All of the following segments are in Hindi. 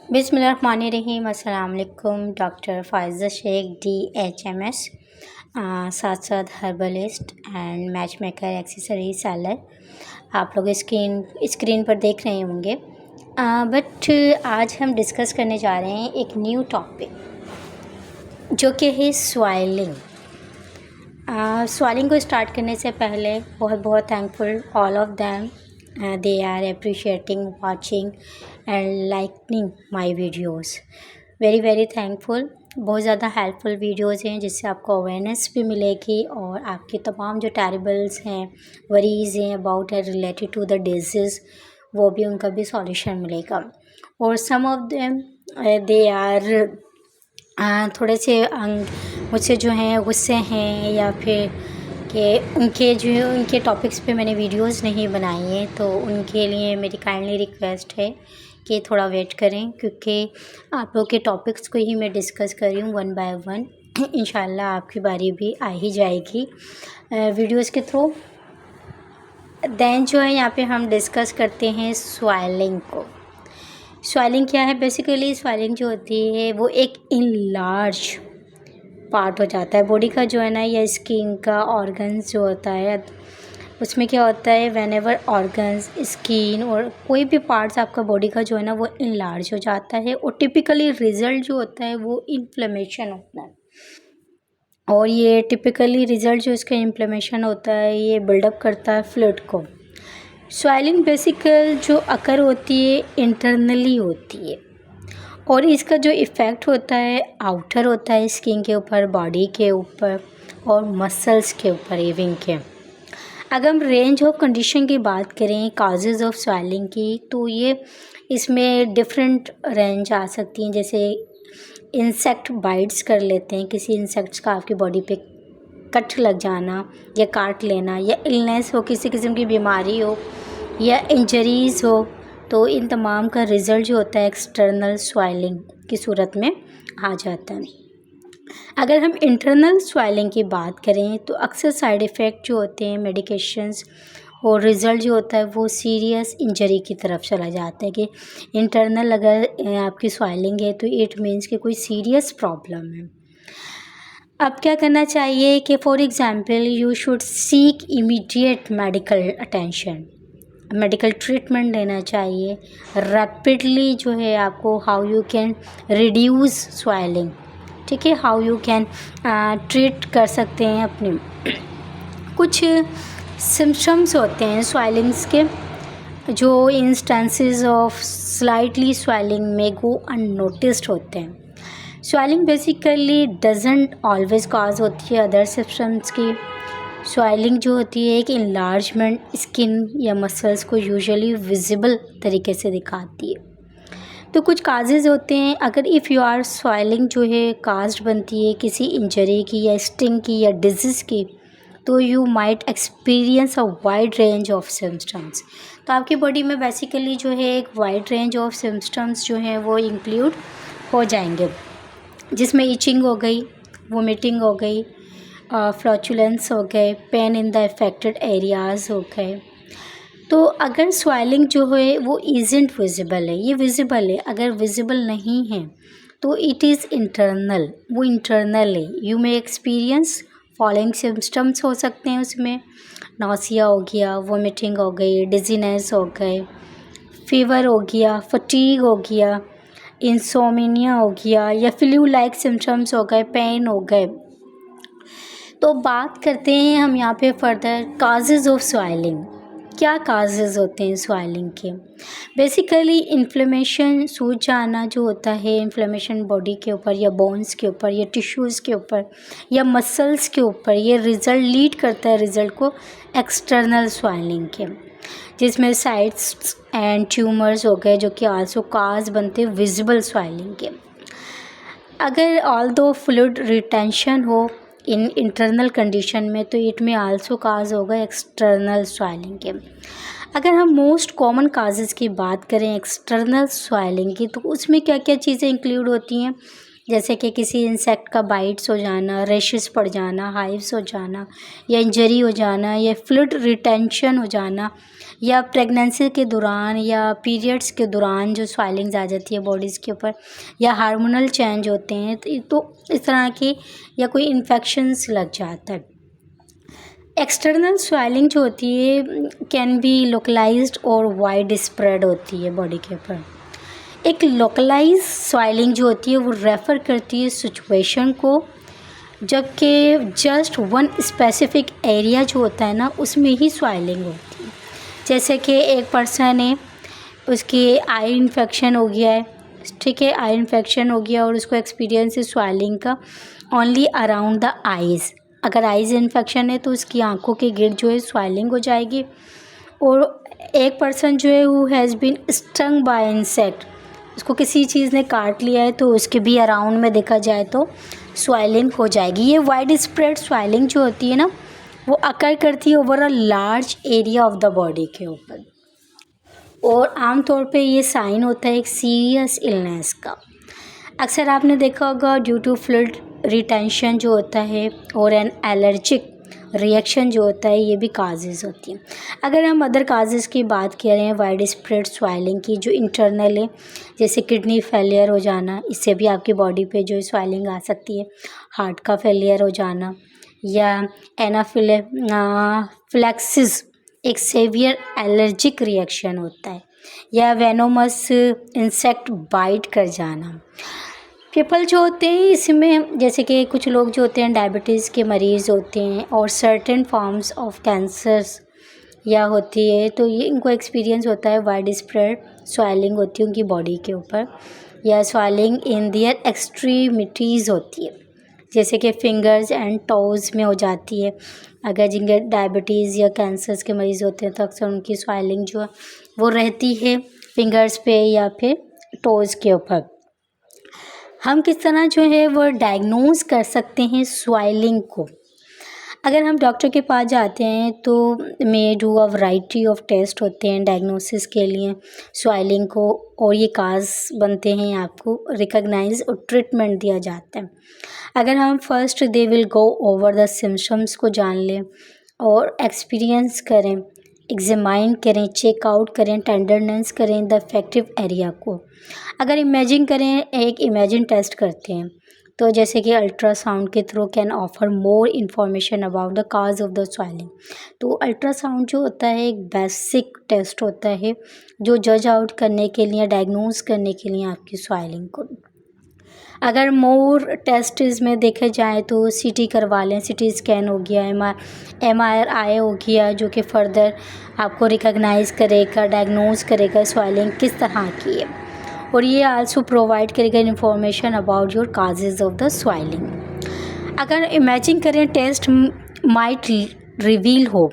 बिस्मिल्लाहिर्रहमानिर्रहीम। अस्सलाम वालेकुम। डॉक्टर फ़ाइज़ा शेख DHMS, साथ साथ herbalist and match maker accessory seller. आप लोग स्क्रीन पर देख रहे होंगे। बट आज हम डिस्कस करने जा रहे हैं एक न्यू टॉपिक जो कि है स्वाइलिंग। स्वाइलिंग को स्टार्ट करने से पहले बहुत बहुत thankful all of them, they are appreciating, watching and liking my videos. very thankful। बहुत ज़्यादा हेल्पफुल वीडियोस हैं जिससे आपको अवेयरनेस भी मिलेगी और आपकी तमाम जो टेरिबल्स हैं, वरीज़ हैं about related to the disease, वो भी उनका भी सॉल्यूशन मिलेगा। और some of them they are थोड़े से मुझसे जो हैं गुस्से हैं या फिर कि उनके टॉपिक्स पे मैंने वीडियोस नहीं बनाई हैं, तो उनके लिए मेरी काइंडली रिक्वेस्ट है कि थोड़ा वेट करें, क्योंकि आप लोग के टॉपिक्स को ही मैं डिस्कस कर रही हूँ वन बाय वन। इंशाल्लाह आपकी बारी भी आ ही जाएगी वीडियोस के थ्रू। दैन जो है यहाँ पे हम डिस्कस करते हैं स्वाइलिंग को। स्वाइलिंग क्या है? बेसिकली स्वाइलिंग जो होती है वो एक इनलार्ज पार्ट हो जाता है बॉडी का, जो है ना, या स्किन का ऑर्गन्स जो होता है उसमें क्या होता है, व्हेनेवर ऑर्गन्स, स्किन और कोई भी पार्ट्स आपका बॉडी का जो है ना वो इनलार्ज हो जाता है, और टिपिकली रिज़ल्ट जो होता है वो इन्फ्लेमेशन होता है। और ये टिपिकली रिज़ल्ट जो इसका इन्फ्लेमेशन होता है ये बिल्डअप करता है फ्लूइड को। स्वाइलिंग बेसिकल जो अकर होती है इंटरनली होती है, और इसका जो इफ़ेक्ट होता है आउटर होता है स्किन के ऊपर, बॉडी के ऊपर और मसल्स के ऊपर, इवन के। अगर हम रेंज ऑफ कंडीशन की बात करें काजेज़ ऑफ स्वाइलिंग की, तो ये इसमें डिफरेंट रेंज आ सकती हैं। जैसे इंसेक्ट बाइट्स कर लेते हैं, किसी इंसेक्ट्स का आपकी बॉडी पे कट लग जाना या काट लेना, या इलनेस हो, किसी किस्म की बीमारी हो या इंजरीज़ हो, तो इन तमाम का रिज़ल्ट जो होता है एक्सटर्नल स्वाइलिंग की सूरत में आ जाता है। अगर हम इंटरनल स्वाइलिंग की बात करें तो अक्सर साइड इफ़ेक्ट जो होते हैं मेडिकेशंस, और रिज़ल्ट जो होता है वो सीरियस इंजरी की तरफ चला जाता है कि इंटरनल अगर आपकी स्वाइलिंग है तो इट मीन्स कि कोई सीरियस प्रॉब्लम है। अब क्या करना चाहिए कि for example you should seek immediate medical attention, medical treatment लेना चाहिए रैपिडली। जो है आपको हाउ यू कैन रिड्यूस स्वाइलिंग, ठीक है, हाउ यू कैन ट्रीट कर सकते हैं अपने कुछ सिम्पटम्स होते हैं स्वाइलिंग्स के, जो इंस्टेंसेस ऑफ स्लाइटली स्वाइलिंग में गो अननोटिस्ड होते हैं। स्वाइलिंग बेसिकली डजंट ऑलवेज कॉज होती है अदर सिम्पटम्स की। स्वाइलिंग जो होती है एक इनलार्जमेंट स्किन या मसल्स को यूजुअली विजिबल तरीके से दिखाती है। तो कुछ काजेज़ होते हैं, अगर इफ़ यू आर स्वाइलिंग जो है कास्ट बनती है किसी इंजरी की या स्टिंग की या डिजीज़ की, तो you might experience a wide range of symptoms. तो आपकी बॉडी में बेसिकली जो है एक वाइड रेंज ऑफ सिम्पटम्स जो हैं वो इंक्लूड हो जाएंगे, जिसमें इचिंग हो गई, वोमिटिंग हो गई, फ्लैचुलेंस हो गए, pain in the affected areas हो गए। तो अगर स्वाइलिंग जो है वो इज़ंट विजिबल है, ये विजिबल है, अगर विजिबल नहीं है तो इट इज़ इंटरनल, वो इंटरनल है। You may experience following symptoms हो सकते हैं उसमें, नौसिया हो गया, वोमिटिंग हो गई, डिजीनेस हो गए, फीवर हो गया, फटीग हो गया, इंसोमिनिया हो गया, या फ्लू लाइक सिम्पटम्स हो गए, पेन हो गए। तो बात करते हैं हम यहाँ पे फर्दर काजेज़ ऑफ स्वाइलिंग। क्या काजेज़ होते हैं स्वाइलिंग के? बेसिकली इन्फ्लेमेशन, सूज जाना जो होता है, इन्फ्लेमेशन बॉडी के ऊपर या बोन्स के ऊपर या टिश्यूज़ के ऊपर या मसल्स के ऊपर, ये रिज़ल्ट लीड करता है रिज़ल्ट को एक्सटर्नल स्वाइलिंग के, जिसमें साइट्स एंड ट्यूमर्स हो गए जो कि आल्सो काज बनते हैं विजिबल स्वाइलिंग के। अगर ऑल दो फ्लूइड रिटेंशन हो इन इंटरनल कंडीशन में, तो इट में आल्सो काज होगा एक्सटर्नल स्वाइलिंग के। अगर हम मोस्ट कॉमन काजेज़ की बात करें एक्सटर्नल स्वाइलिंग की, तो उसमें क्या क्या चीज़ें इंक्लूड होती हैं? जैसे कि किसी इंसेक्ट का बाइट्स हो जाना, रैशेस पड़ जाना, हाइव्स हो जाना, या इंजरी हो जाना, या फ्लूइड रिटेंशन हो जाना, या प्रेगनेंसी के दौरान या पीरियड्स के दौरान जो स्वेलिंग्स आ जाती है बॉडीज़ के ऊपर, या हार्मोनल चेंज होते हैं, तो इस तरह की, या कोई इन्फेक्शंस लग जाता है। एक्सटर्नल स्वेलिंग जो होती है कैन बी लोकलाइज्ड और वाइड स्प्रेड होती है बॉडी के ऊपर। एक लोकलाइज स्वेलिंग जो होती है वो रेफ़र करती है सिचुएशन को, जबकि जस्ट वन स्पेसिफिक एरिया जो होता है ना उसमें ही स्वेलिंग होती है। जैसे कि एक पर्सन है, उसकी आई इन्फेक्शन हो गया है, ठीक है, आई इन्फेक्शन हो गया और उसको एक्सपीरियंस है स्वेलिंग का ओनली अराउंड द आइज़। अगर आइज़ इन्फेक्शन है तो उसकी आंखों के गिर्द जो है स्वेलिंग हो जाएगी। और एक पर्सन जो है who has been stung by insect, उसको किसी चीज़ ने काट लिया है तो उसके भी अराउंड में देखा जाए तो स्वेलिंग हो जाएगी। ये वाइड स्प्रेड स्वेलिंग जो होती है ना वो अकर करती है over a large area of the body के ऊपर, और आमतौर पे ये साइन होता है एक सीरियस इलनेस का। अक्सर आपने देखा होगा ड्यू टू फ्लूइड रिटेंशन जो होता है और एन एलर्जिक रिएक्शन जो होता है, ये भी काजेज़ होती हैं। अगर हम अदर काजेज़ की बात कर रहे हैं वाइड स्प्रेड स्वेलिंग की जो इंटरनल है, जैसे किडनी फेलियर हो जाना, इससे भी आपकी बॉडी पे जो स्वेलिंग आ सकती है। हार्ट का फेलियर हो जाना, या एनाफिलेक्सिस एक सेवियर एलर्जिक रिएक्शन होता है, या वेनोमस इंसेक्ट बाइट कर जाना। पीपल जो होते हैं इसमें, जैसे कि कुछ लोग जो होते हैं डायबिटीज़ के मरीज़ होते हैं और सर्टेन फॉर्म्स ऑफ कैंसर्स या होती है, तो ये इनको एक्सपीरियंस होता है वाइड स्प्रेड स्वेलिंग होती है उनकी बॉडी के ऊपर, या स्वेलिंग इन दियर एक्सट्रीमिटीज़ होती है, जैसे कि फिंगर्स एंड टोज़ में हो जाती है। अगर जिनके डायबिटीज़ या कैंसर्स के मरीज़ होते हैं तो अक्सर उनकी स्वेलिंग जो है वो रहती है फिंगर्स पे या फिर टोज़ के ऊपर। हम किस तरह जो है वो डायग्नोज कर सकते हैं स्वेलिंग को? अगर हम डॉक्टर के पास जाते हैं तो may do a variety of test होते हैं डायग्नोसिस के लिए स्वेलिंग को, और ये काज बनते हैं आपको रिकॉग्नाइज और ट्रीटमेंट दिया जाता है। अगर हम first they will go over the symptoms को जान लें और एक्सपीरियंस करें, एग्जामाइन करें, चेकआउट करें, टेंडरनेस करें द इफेक्टिव एरिया को। अगर इमेजिन करें, एक इमेजिन टेस्ट करते हैं, तो जैसे कि अल्ट्रासाउंड के through can offer more information about the cause of the swelling. तो अल्ट्रासाउंड जो होता है एक बेसिक टेस्ट होता है जो जज आउट करने के लिए, डायग्नोज करने के लिए आपकी स्वेलिंग को। अगर मोर टेस्ट में देखे जाए तो सीटी करवा लें, सीटी स्कैन हो गया, एमआरआई हो गया, जो कि फर्दर आपको रिकॉग्नाइज करेगा, डायग्नोज करेगा स्वेलिंग किस तरह की है, और ये आल्सो प्रोवाइड करेगा information about your causes of the swelling. अगर इमेजिन करें टेस्ट माइट रिवील हो,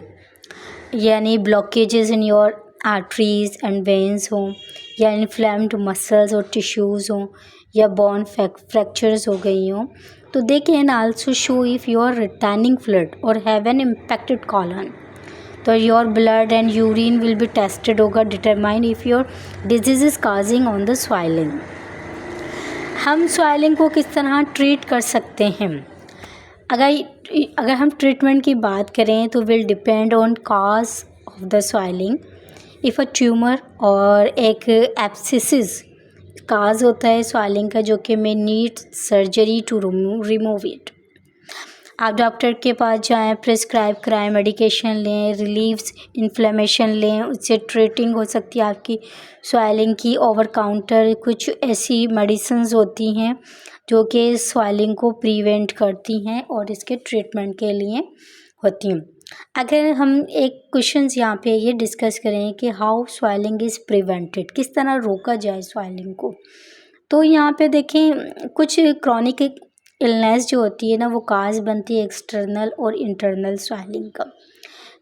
यानी blockages in your arteries and veins हो, या इन्फ्लेम्ड मसल्स और टिश्यूज़ हों, या बोन फ्रैक्चर्स हो गई हों, तो they can also show if you are returning fluid और हैव एन इम्पैक्टेड कॉलन। तो your blood and urine will be tested होगा, determine if your disease is causing on the swelling. हम स्वेलिंग को किस तरह ट्रीट कर सकते हैं? अगर हम ट्रीटमेंट की बात करें तो will depend on cause of the swelling. If a tumour और एक एब्सिसिस काज होता है स्वेलिंग का, जो कि may need surgery to remove it. आप डॉक्टर के पास जाएं, प्रिस्क्राइब कराएं, मेडिकेशन लें, रिलीव्स इन्फ्लेमेशन लें, उससे ट्रीटिंग हो सकती है आपकी स्वेलिंग की। ओवर काउंटर कुछ ऐसी मेडिसिन्स होती हैं जो कि स्वेलिंग को प्रिवेंट करती हैं और इसके ट्रीटमेंट के लिए होती हैं। अगर हम एक क्वेश्चंस यहाँ पे ये डिस्कस करें कि हाउ स्वेलिंग इज़ प्रिवेंटेड, किस तरह रोका जाए स्वेलिंग को, तो यहाँ पे देखें कुछ क्रॉनिक इलनेस जो होती है ना वो काज बनती है एक्सटर्नल और इंटरनल स्वेलिंग का।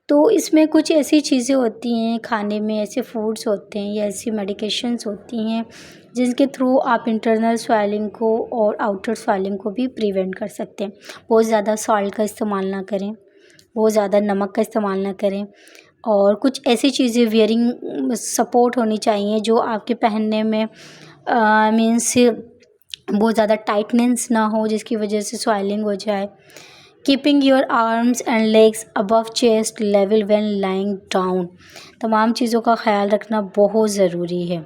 तो इसमें कुछ ऐसी चीज़ें होती हैं खाने में, ऐसे फूड्स होते हैं या ऐसी मेडिकेशंस होती हैं जिनके थ्रू आप इंटरनल स्वेलिंग को और आउटर स्वेलिंग को भी प्रिवेंट कर सकते हैं। बहुत ज़्यादा सॉल्ट का इस्तेमाल ना करें, बहुत ज़्यादा नमक का इस्तेमाल ना करें, और कुछ ऐसी चीज़ें वियरिंग सपोर्ट होनी चाहिए जो आपके पहनने में मीन्स बहुत ज़्यादा टाइटनेस ना हो जिसकी वजह से स्वेलिंग हो जाए। Keeping your arms and legs above chest level when lying down, तमाम चीज़ों का ख्याल रखना बहुत ज़रूरी है।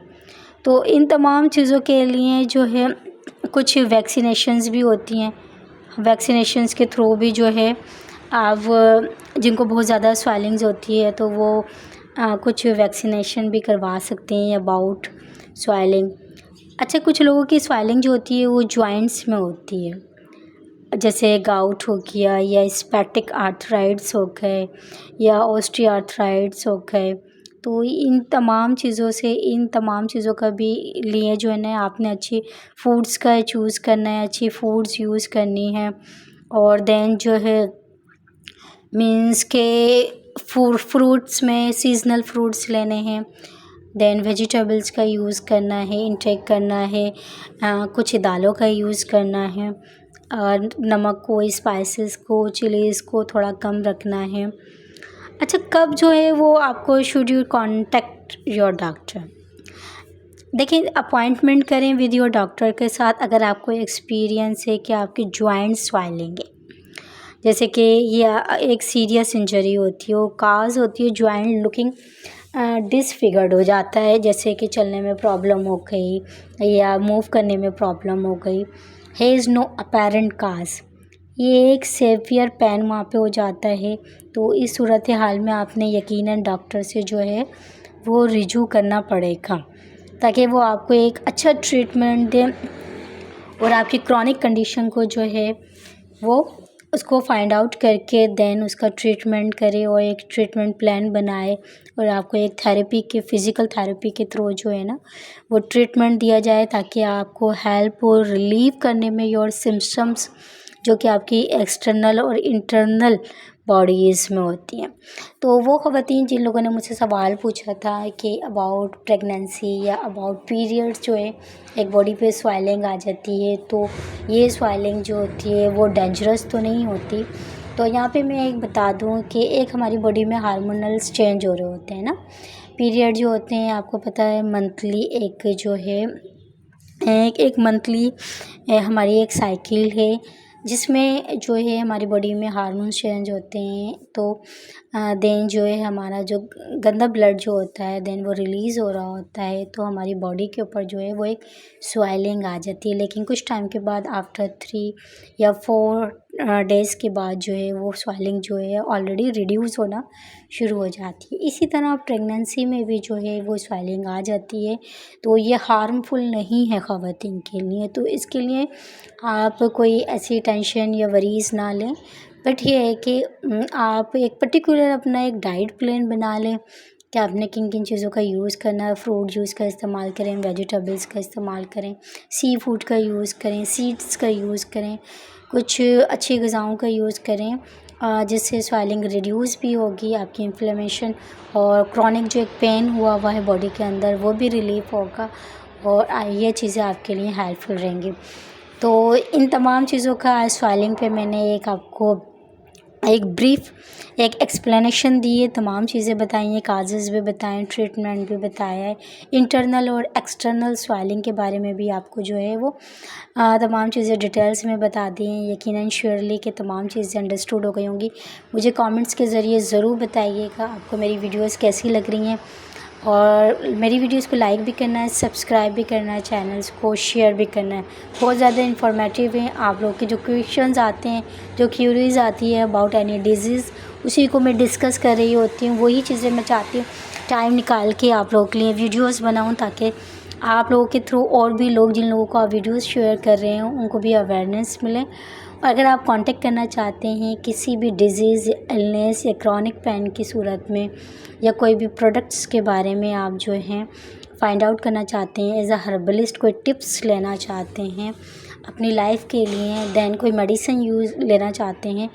तो इन तमाम चीज़ों के लिए जो है कुछ वैक्सीनेशंस भी होती हैं, वैक्सीनेशंस के थ्रू भी जो है आप जिनको बहुत ज़्यादा स्वेलिंग्स होती है तो वो कुछ वैक्सीनेशन भी करवा सकते हैं अबाउट स्वेलिंग। अच्छा, कुछ लोगों की स्वेलिंग जो होती है वो जॉइंट्स में होती है, जैसे गाउट हो गया या स्पैटिक आर्थराइड्स हो गए या ऑस्टियोआर्थराइड्स हो गए। तो इन तमाम चीज़ों का भी लिए जो है ना आपने अच्छी फूड्स का चूज़ करना है, अच्छी फूड्स यूज़ करनी है। और देन जो है मीन्स के फ्रूट्स में सीज़नल फ्रूट्स लेने हैं। देन वेजिटेबल्स का यूज़ करना है, इंटेक करना है। कुछ दालों का यूज़ करना है। नमक को, स्पाइसेस को, चिलीज़ को थोड़ा कम रखना है। अच्छा, कब जो है वो आपको should you contact your doctor? देखिए, अपॉइंटमेंट करें विद योर डॉक्टर के साथ अगर आपको एक्सपीरियंस है कि आपकी जॉइंट्स स्वेलिंग है, जैसे कि ये एक सीरियस इंजरी होती है, वो काज होती है, जॉइंट लुकिंग डिसफिगर्ड हो जाता है, जैसे कि चलने में प्रॉब्लम हो गई या मूव करने में प्रॉब्लम हो गई। है इज़ नो अपेरेंट काज, ये एक सेवियर पेन वहाँ पे हो जाता है। तो इस सूरत हाल में आपने यकीनन डॉक्टर से जो है वो रिजू करना पड़ेगा ताकि वो आपको एक अच्छा ट्रीटमेंट दें और आपकी क्रॉनिक कंडीशन को जो है वो उसको फाइंड आउट करके देन उसका ट्रीटमेंट करे और एक ट्रीटमेंट प्लान बनाए और आपको एक थेरेपी के फिज़िकल थेरेपी के थ्रू जो है ना वो ट्रीटमेंट दिया जाए ताकि आपको हेल्प और रिलीव करने में योर सिम्पटम्स जो कि आपकी एक्सटर्नल और इंटरनल बॉडीज़ में होती हैं। तो वो ख़वातीन जिन लोगों ने मुझसे सवाल पूछा था कि अबाउट प्रेगनेंसी या अबाउट पीरियड्स जो है एक बॉडी पे स्वेलिंग आ जाती है, तो ये स्वेलिंग जो होती है वो डेंजरस तो नहीं होती। तो यहाँ पे मैं एक बता दूँ कि एक हमारी बॉडी में हार्मोनल्स चेंज हो रहे होते हैं ना, पीरियड जो होते हैं आपको पता है मंथली एक जो है एक मंथली हमारी एक साइकिल है जिसमें जो है हमारी बॉडी में हार्मोन्स चेंज होते हैं। तो देन जो है हमारा जो गंदा ब्लड जो होता है देन वो रिलीज़ हो रहा होता है, तो हमारी बॉडी के ऊपर जो है वो एक स्वेलिंग आ जाती है। लेकिन कुछ टाइम के बाद आफ्टर 3 या 4 डेज़ के बाद जो है वो स्वेलिंग जो है ऑलरेडी रिड्यूस होना शुरू हो जाती है। इसी तरह प्रेगनेंसी में भी जो है वो स्वेलिंग आ जाती है, तो ये हार्मफुल नहीं है ख़वातीन के लिए। तो इसके लिए आप कोई ऐसी टेंशन या वरीज़ ना लें, बट ये है कि आप एक पर्टिकुलर अपना एक डाइट प्लान बना लें कि आपने किन किन चीज़ों का यूज़ करना है। फ्रूट जूस का इस्तेमाल करें, वेजिटेबल्स का इस्तेमाल करें, सी फूड का यूज़ करें, सीड्स का यूज़ करें, कुछ अच्छी ग़िज़ाओं का यूज़ करें जिससे स्वेलिंग रिड्यूस भी होगी, आपकी इन्फ्लेमेशन और क्रॉनिक जो एक पेन हुआ है बॉडी के अंदर वो भी रिलीफ़ होगा और ये चीज़ें आपके लिए हेल्पफुल रहेंगी। तो इन तमाम चीज़ों का स्वेलिंग पे मैंने एक आपको एक ब्रीफ एक एक्सप्लेनेशन दी है, तमाम चीज़ें बताई हैं, काजेज़ भी बताएँ, ट्रीटमेंट भी बताया है, इंटरनल और एक्सटर्नल स्वेलिंग के बारे में भी आपको जो है वो तमाम चीज़ें डिटेल्स में बता दी हैं। यकीनन श्योरली कि तमाम चीज़ें अंडरस्टूड हो गई होंगी। मुझे कमेंट्स के ज़रिए ज़रूर बताइएगा आपको मेरी वीडियोज़ कैसी लग रही हैं और मेरी वीडियोज़ को लाइक भी करना है, सब्सक्राइब भी करना है, चैनल्स को शेयर भी करना है। बहुत ज़्यादा इन्फॉर्मेटिव हैं। आप लोग के जो क्वेश्चंस आते हैं, जो क्यूरीज आती है अबाउट एनी डिजीज़, उसी को मैं डिस्कस कर रही होती हूँ। वही चीज़ें मैं चाहती हूँ टाइम निकाल के आप लोगों के लिए वीडियोज़ बनाऊँ ताकि आप लोगों के थ्रू और भी लोग जिन लोगों को आप वीडियोज़ शेयर कर रहे हैं उनको भी अवेयरनेस मिले। और अगर आप कांटेक्ट करना चाहते हैं किसी भी डिज़ीज़, इलनेस या क्रॉनिक पेन की सूरत में या कोई भी प्रोडक्ट्स के बारे में आप जो हैं फाइंड आउट करना चाहते हैं, एज अ हर्बलिस्ट कोई टिप्स लेना चाहते हैं अपनी लाइफ के लिए, देन कोई मेडिसिन यूज़ लेना चाहते हैं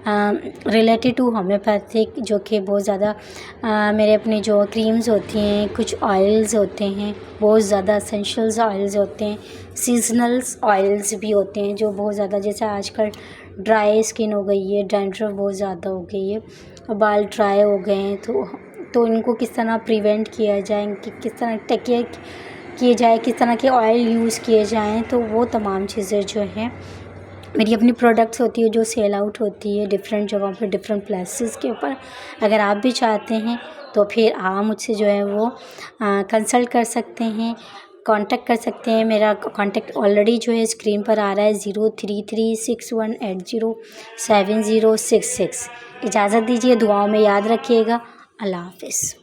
रिलेटेड टू होम्योपैथिक, जो कि बहुत ज़्यादा मेरे अपने जो क्रीम्स होती हैं, कुछ ऑयल्स होते हैं, बहुत ज़्यादा एसेंशियल्स ऑयल्स होते हैं, सीजनल्स ऑयल्स भी होते हैं जो बहुत ज़्यादा, जैसे आजकल ड्राई स्किन हो गई है, डैंड्रफ बहुत ज़्यादा हो गई है, बाल ड्राई हो गए हैं, तो इनको किस तरह प्रिवेंट किया जाए, इनकी किस तरह टेक केयर किए जाए, किस तरह के ऑयल यूज़ किए जाएँ, तो वो तमाम चीज़ें जो हैं मेरी अपनी प्रोडक्ट्स होती है जो सेल आउट होती है डिफरेंट जगहों पे, डिफरेंट प्लेसेस के ऊपर। अगर आप भी चाहते हैं तो फिर आप मुझसे जो है वो कंसल्ट कर सकते हैं, कांटेक्ट कर सकते हैं। मेरा कांटेक्ट ऑलरेडी जो है स्क्रीन पर आ रहा है 0336180706। इजाज़त दीजिए, दुआओं में याद रखिएगा। अल्लाह हाफ़िज़।